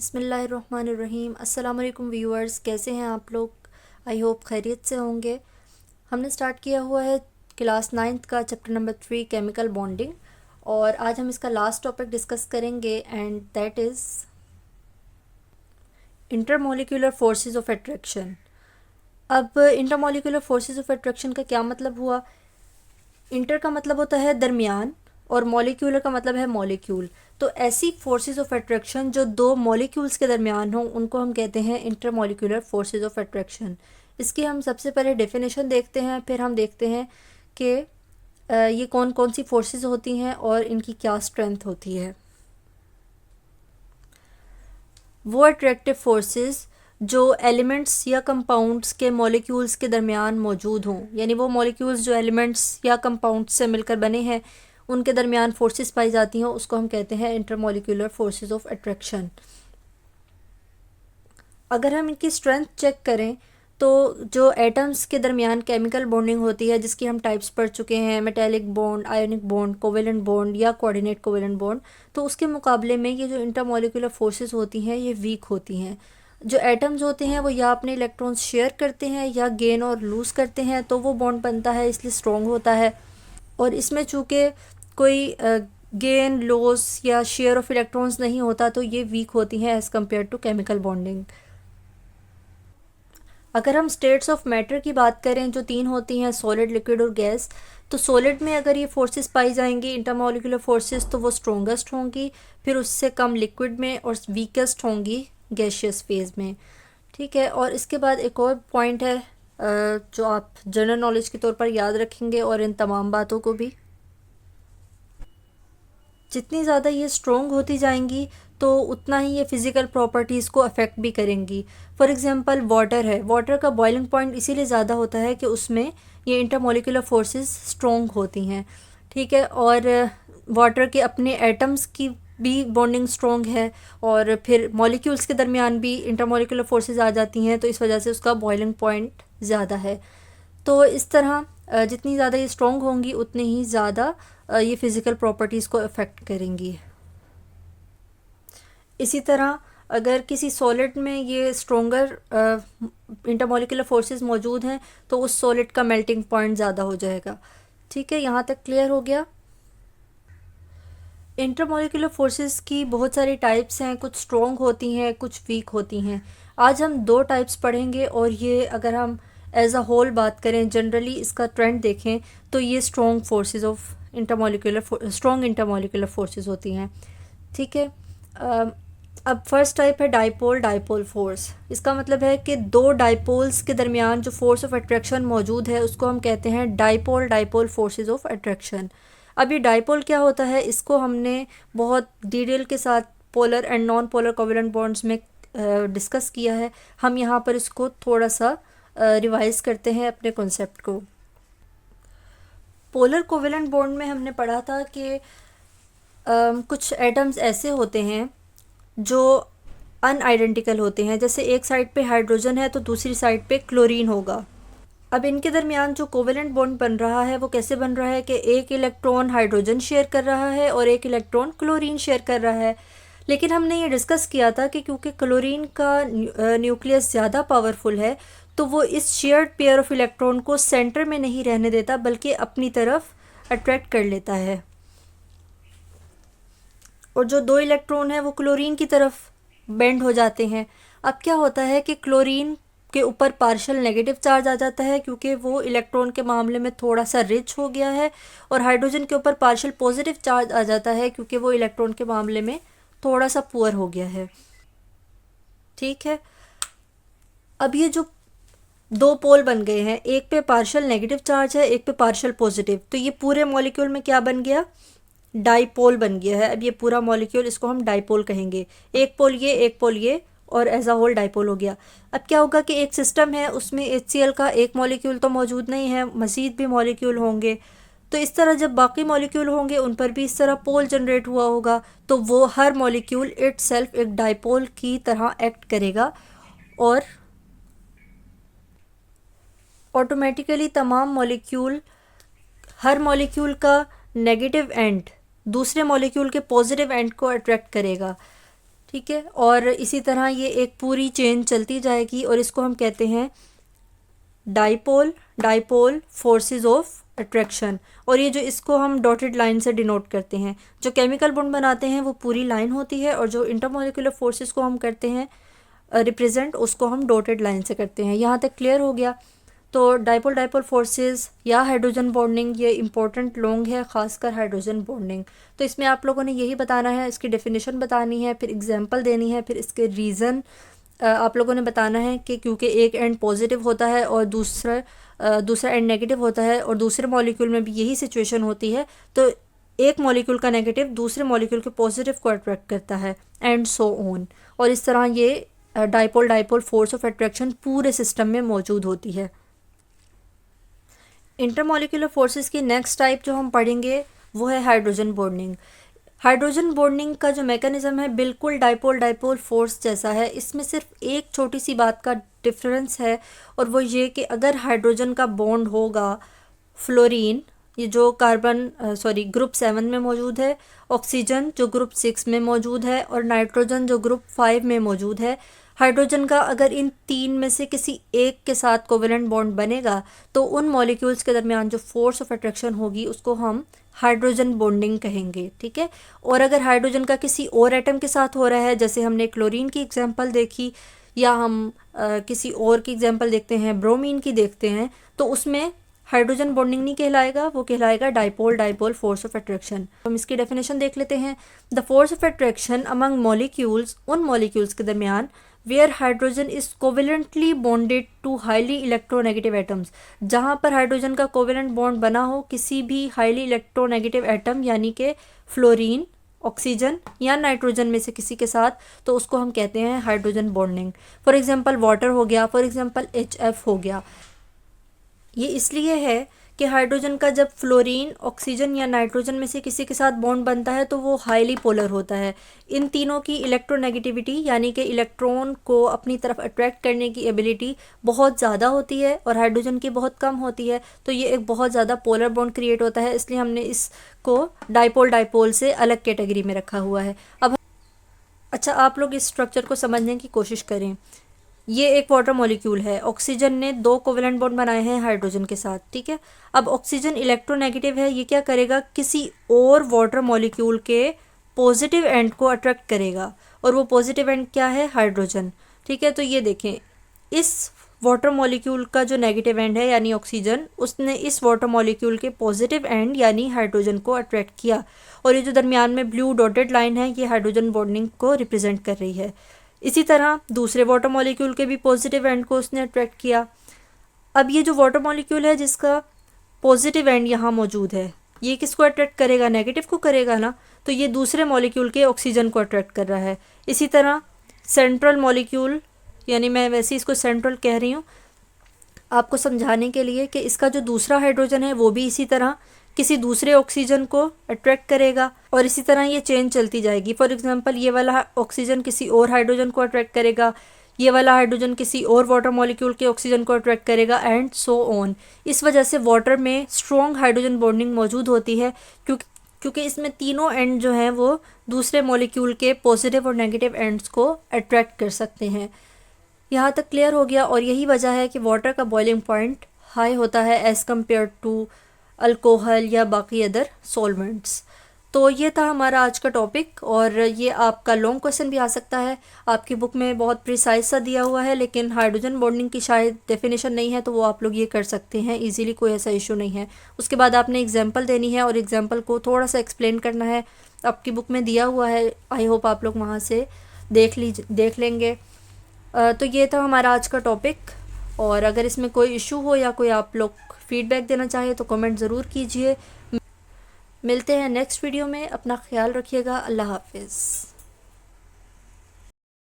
बिस्मिल्लाहिर्रहमानिर्रहीम। अस्सलाम वालेकुम व्यूअर्स, कैसे हैं आप लोग? आई होप खैरियत से होंगे। हमने स्टार्ट किया हुआ है क्लास 9th का चैप्टर नंबर 3 केमिकल बॉन्डिंग, और आज हम इसका लास्ट टॉपिक डिस्कस करेंगे and that is intermolecular forces of attraction. अब इंटरमोलिकुलर फोर्सेस ऑफ अट्रैक्शन का क्या मतलब हुआ? इंटर का मतलब होता है दरमियान और मॉलिक्यूलर का मतलब है मॉलिक्यूल। तो ऐसी फोर्सेस ऑफ अट्रैक्शन जो दो मॉलिक्यूल्स के दरमियान हो उनको हम कहते हैं इंटरमॉलिक्यूलर फोर्सेस ऑफ अट्रैक्शन। इसकी हम सबसे पहले डेफिनेशन देखते हैं, फिर हम देखते हैं कि ये कौन कौन सी फोर्सेस होती हैं और इनकी क्या स्ट्रेंथ होती है। वो अट्रैक्टिव फोर्सेस जो एलिमेंट्स या कंपाउंड्स के मॉलिक्यूल्स के दरमियान मौजूद हों, यानी वो मॉलिक्यूल्स जो एलिमेंट्स या कंपाउंड्स से मिलकर बने हैं उनके दरमियान फोर्सेस पाई जाती हैं, उसको हम कहते हैं इंटरमॉलिक्यूलर फोर्सेस ऑफ अट्रैक्शन। अगर हम इनकी स्ट्रेंथ चेक करें तो जो एटम्स के दरमियान केमिकल बॉन्डिंग होती है, जिसकी हम टाइप्स पढ़ चुके हैं, metallic bond, ionic bond, covalent bond या कोऑर्डिनेट कोवेलेंट बॉन्ड, तो उसके मुकाबले में ये जो इंटरमॉलिक्यूलर फोर्सेस होती हैं ये वीक होती हैं। जो एटम्स होते हैं वो या अपने इलेक्ट्रॉन्स शेयर करते हैं या गेन और लूज़ करते हैं, तो वो बॉन्ड बनता है, इसलिए स्ट्रॉन्ग होता है। और इसमें चूँकि कोई गेन लॉस या शेयर ऑफ इलेक्ट्रॉन्स नहीं होता, तो ये वीक होती हैं as compare to chemical bonding. अगर हम स्टेट्स ऑफ मैटर की बात करें जो तीन होती हैं, सॉलिड, लिक्विड और गैस, तो सॉलिड में अगर ये फोर्सेस पाई जाएंगी इंटरमॉलिक्यूलर फोर्सेस, तो वो स्ट्रॉन्गेस्ट होंगी, फिर उससे कम लिक्विड में, और वीकेस्ट होंगी गैशियस फेज में। ठीक है, और इसके बाद एक और पॉइंट है जो आप जनरल नॉलेज के तौर पर याद रखेंगे, और इन तमाम बातों को भी जितनी ज़्यादा ये स्ट्रॉन्ग होती जाएंगी तो उतना ही ये फिज़िकल प्रॉपर्टीज़ को अफेक्ट भी करेंगी। फॉर एग्जांपल वाटर है, वाटर का बॉइलिंग पॉइंट इसीलिए ज़्यादा होता है कि उसमें ये इंटरमॉलिक्यूलर फोर्सेस स्ट्रॉन्ग होती हैं। ठीक है, और वाटर के अपने एटम्स की भी बॉन्डिंग स्ट्रॉन्ग है, और फिर मॉलिक्यूल्स के दरमियान भी इंटरमॉलिक्यूलर फोर्सेस आ जाती हैं, तो इस वजह से उसका बॉइलिंग पॉइंट ज़्यादा है। तो इस तरह जितनी ज़्यादा ये स्ट्रॉन्ग होंगी उतनी ही ज़्यादा ये फ़िज़िकल प्रॉपर्टीज़ को अफेक्ट करेंगी। इसी तरह अगर किसी सॉलिड में ये स्ट्रॉन्गर इंटरमॉलिक्यूलर फोर्सेस मौजूद हैं तो उस सॉलिड का मेल्टिंग पॉइंट ज़्यादा हो जाएगा। ठीक है, यहाँ तक क्लियर हो गया। इंटरमॉलिक्यूलर फोर्सेस की बहुत सारी टाइप्स हैं, कुछ स्ट्रॉन्ग होती हैं, कुछ वीक होती हैं। आज हम दो टाइप्स पढ़ेंगे, और ये अगर हम एज अ होल बात करें, जनरली इसका ट्रेंड देखें, तो ये strong forces of strong intermolecular forces होती हैं। ठीक है, अब फर्स्ट टाइप है डाइपोल डाइपोल फोर्स। इसका मतलब है कि दो डाइपोल्स के दरमियान जो फोर्स ऑफ अट्रैक्शन मौजूद है उसको हम कहते हैं dipole dipole forces of attraction. अब ये डाइपोल क्या होता है, इसको हमने बहुत डिटेल के साथ polar and non polar covalent bonds में डिस्कस किया है। हम यहाँ पर इसको थोड़ा सा रिवाइज करते हैं अपने कॉन्सेप्ट को। पोलर कोवेलेंट बॉन्ड में हमने पढ़ा था कि कुछ एटम्स ऐसे होते हैं जो अनआइडेंटिकल होते हैं, जैसे एक साइड पे हाइड्रोजन है तो दूसरी साइड पे क्लोरीन होगा। अब इनके दरमियान जो कोवेलेंट बॉन्ड बन रहा है वो कैसे बन रहा है कि एक इलेक्ट्रॉन हाइड्रोजन शेयर कर रहा है और एक इलेक्ट्रॉन क्लोरीन शेयर कर रहा है। लेकिन हमने ये डिस्कस किया था कि क्योंकि क्लोरीन का न्यूक्लियस ज़्यादा पावरफुल है, तो वो इस शेयर्ड पेयर ऑफ इलेक्ट्रॉन को सेंटर में नहीं रहने देता, बल्कि अपनी तरफ अट्रैक्ट कर लेता है, और जो दो इलेक्ट्रॉन है वो क्लोरीन की तरफ बेंड हो जाते हैं। अब क्या होता है कि क्लोरीन के ऊपर पार्शियल नेगेटिव चार्ज आ जाता है, क्योंकि वो इलेक्ट्रॉन के मामले में थोड़ा सा रिच हो गया है, और हाइड्रोजन के ऊपर पार्शियल पॉजिटिव चार्ज आ जाता है, क्योंकि वो इलेक्ट्रॉन के मामले में थोड़ा सा पुअर हो गया है। ठीक है, अब ये जो दो पोल बन गए हैं, एक पे पार्शियल नेगेटिव चार्ज है, एक पे पार्शियल पॉजिटिव, तो ये पूरे मॉलिक्यूल में क्या बन गया, डाइपोल बन गया है। अब ये पूरा मॉलिक्यूल, इसको हम डाइपोल कहेंगे। एक पोल ये, एक पोल ये, और एज अ होल डाइपोल हो गया। अब क्या होगा कि एक सिस्टम है, उसमें HCl का एक मॉलिक्यूल तो मौजूद नहीं है, मज़ीद भी मॉलिक्यूल होंगे, तो इस तरह जब बाकी मॉलिक्यूल होंगे उन पर भी इस तरह पोल जनरेट हुआ होगा, तो वो हर मॉलिक्यूल इटसेल्फ एक डाइपोल की तरह एक्ट करेगा, और ऑटोमेटिकली तमाम मॉलिक्यूल, हर मॉलिक्यूल का नेगेटिव एंड दूसरे मॉलिक्यूल के पॉजिटिव एंड को अट्रैक्ट करेगा। ठीक है। और इसी तरह ये एक पूरी चेन चलती जाएगी और इसको हम कहते हैं dipole dipole forces of attraction. और ये जो इसको हम डॉटेड लाइन से डिनोट करते हैं, जो केमिकल बॉन्ड बनाते हैं वो पूरी लाइन होती है, और जो इंटरमोलिकुलर फोर्सेस को हम करते हैं रिप्रेजेंट, उसको हम डॉटेड लाइन से करते हैं। यहाँ तक क्लियर हो गया। तो डाइपोल डाइपोल फोर्सेस या हाइड्रोजन बॉन्डिंग ये इंपॉर्टेंट लॉन्ग है, खासकर हाइड्रोजन बॉन्डिंग। तो इसमें आप लोगों ने यही बताना है, इसकी डेफिनेशन बतानी है, फिर एग्जांपल देनी है, फिर इसके रीज़न आप लोगों ने बताना है कि क्योंकि एक एंड पॉजिटिव होता है और दूसरा एंड नेगेटिव होता है, और दूसरे मॉलिक्यूल में भी यही सिचुएशन होती है, तो एक मॉलिक्यूल का नेगेटिव दूसरे मॉलिक्यूल के पॉजिटिव को अट्रैक्ट करता है, एंड सो ऑन। और इस तरह ये dipole dipole force of attraction पूरे सिस्टम में मौजूद होती है। इंटरमॉलिक्यूलर फोर्सेस की नेक्स्ट टाइप जो हम पढ़ेंगे वो है हाइड्रोजन बॉन्डिंग। हाइड्रोजन बॉन्डिंग का जो मैकेनिज्म है बिल्कुल डाइपोल डाइपोल फोर्स जैसा है। इसमें सिर्फ एक छोटी सी बात का डिफरेंस है, और वो ये कि अगर हाइड्रोजन का बॉन्ड होगा फ्लोरीन, ये जो ग्रुप 7 में मौजूद है, ऑक्सीजन जो ग्रुप 6 में मौजूद है, और नाइट्रोजन जो ग्रुप 5 में मौजूद है, हाइड्रोजन का अगर इन तीन में से किसी एक के साथ कोवेलेंट बॉन्ड बनेगा तो उन मॉलिक्यूल्स के दरमियान जो फोर्स ऑफ अट्रैक्शन होगी उसको हम हाइड्रोजन बॉन्डिंग कहेंगे। ठीक है। और अगर हाइड्रोजन का किसी और एटम के साथ हो रहा है, जैसे हमने क्लोरीन की एग्जांपल देखी, या हम किसी और की एग्जांपल देखते हैं, ब्रोमीन की देखते हैं, तो उसमें हाइड्रोजन बॉन्डिंग नहीं कहलाएगा, वो कहलाएगा dipole dipole force of attraction. हम इसकी डेफिनेशन देख लेते हैं। The force of attraction among molecules, उन मॉलिक्यूल्स के दरमियान where hydrogen is covalently bonded to highly electronegative atoms, जहाँ पर हाइड्रोजन का कोवेलेंट बॉन्ड बना हो किसी भी हाईली इलेक्ट्रोनेगेटिव एटम, यानी कि फ्लोरीन, ऑक्सीजन या नाइट्रोजन में से किसी के साथ, तो उसको हम कहते हैं hydrogen bonding. For example water हो गया, फॉर एग्जांपल HF हो गया। ये इसलिए है कि हाइड्रोजन का जब फ्लोरीन, ऑक्सीजन या नाइट्रोजन में से किसी के साथ बॉन्ड बनता है तो वो हाईली पोलर होता है। इन तीनों की इलेक्ट्रोनेगेटिविटी यानी कि इलेक्ट्रॉन को अपनी तरफ अट्रैक्ट करने की एबिलिटी बहुत ज़्यादा होती है और हाइड्रोजन की बहुत कम होती है, तो ये एक बहुत ज़्यादा पोलर बॉन्ड क्रिएट होता है। इसलिए हमने इसको डाइपोल डाइपोल से अलग कैटेगरी में रखा हुआ है। अब अच्छा, आप लोग इस स्ट्रक्चर को समझने की कोशिश करें। ये एक वाटर मॉलिक्यूल है, ऑक्सीजन ने 2 कोवेलेंट बॉन्ड बनाए हैं हाइड्रोजन के साथ। ठीक है। अब ऑक्सीजन इलेक्ट्रोनेगेटिव है, ये क्या करेगा, किसी और वाटर मॉलिक्यूल के पॉजिटिव एंड को अट्रैक्ट करेगा, और वो पॉजिटिव एंड क्या है, हाइड्रोजन। ठीक है। तो ये देखें, इस वाटर मॉलिक्यूल का जो नेगेटिव एंड है यानी ऑक्सीजन, उसने इस वाटर मॉलिक्यूल के पॉजिटिव एंड यानी हाइड्रोजन को अट्रैक्ट किया, और ये जो दरमियान में ब्लू डॉटेड लाइन है ये हाइड्रोजन बॉन्डिंग को रिप्रेजेंट कर रही है। इसी तरह दूसरे वाटर मॉलिक्यूल के भी पॉजिटिव एंड को उसने अट्रैक्ट किया। अब ये जो वाटर मॉलिक्यूल है जिसका पॉजिटिव एंड यहाँ मौजूद है, ये किसको अट्रैक्ट करेगा, नेगेटिव को करेगा ना, तो ये दूसरे मॉलिक्यूल के ऑक्सीजन को अट्रैक्ट कर रहा है। इसी तरह सेंट्रल मॉलिक्यूल, यानी मैं वैसे इसको सेंट्रल कह रही हूँ आपको समझाने के लिए, कि इसका जो दूसरा हाइड्रोजन है वो भी इसी तरह किसी दूसरे ऑक्सीजन को अट्रैक्ट करेगा, और इसी तरह ये चेन चलती जाएगी। फॉर एग्जांपल ये वाला ऑक्सीजन किसी और हाइड्रोजन को अट्रैक्ट करेगा, ये वाला हाइड्रोजन किसी और वाटर मॉलिक्यूल के ऑक्सीजन को अट्रैक्ट करेगा, एंड सो ऑन। इस वजह से वाटर में स्ट्रॉन्ग हाइड्रोजन बॉन्डिंग मौजूद होती है, क्योंकि इसमें तीनों एंड जो हैं वो दूसरे मॉलिक्यूल के पॉजिटिव और नेगेटिव एंड्स को अट्रैक्ट कर सकते हैं। यहाँ तक क्लियर हो गया। और यही वजह है कि वाटर का बॉइलिंग पॉइंट हाई होता है एज़ कम्पेयर टू अल्कोहल या बाकी अदर सॉल्वेंट्स। तो ये था हमारा आज का टॉपिक, और ये आपका लॉन्ग क्वेश्चन भी आ सकता है। आपकी बुक में बहुत प्रिसाइज सा दिया हुआ है, लेकिन हाइड्रोजन बॉन्डिंग की शायद डेफिनेशन नहीं है, तो वो आप लोग ये कर सकते हैं इजीली, कोई ऐसा इशू नहीं है। उसके बाद आपने एग्जांपल देनी है और एग्जांपल को थोड़ा सा एक्सप्लेन करना है, आपकी बुक में दिया हुआ है। आई होप आप लोग वहाँ से देख लेंगे। तो ये था हमारा आज का टॉपिक, और अगर इसमें कोई इशू हो या कोई आप लोग फीडबैक देना चाहे तो कमेंट ज़रूर कीजिए। मिलते हैं नेक्स्ट वीडियो में। अपना ख्याल रखिएगा। अल्लाह हाफिज़।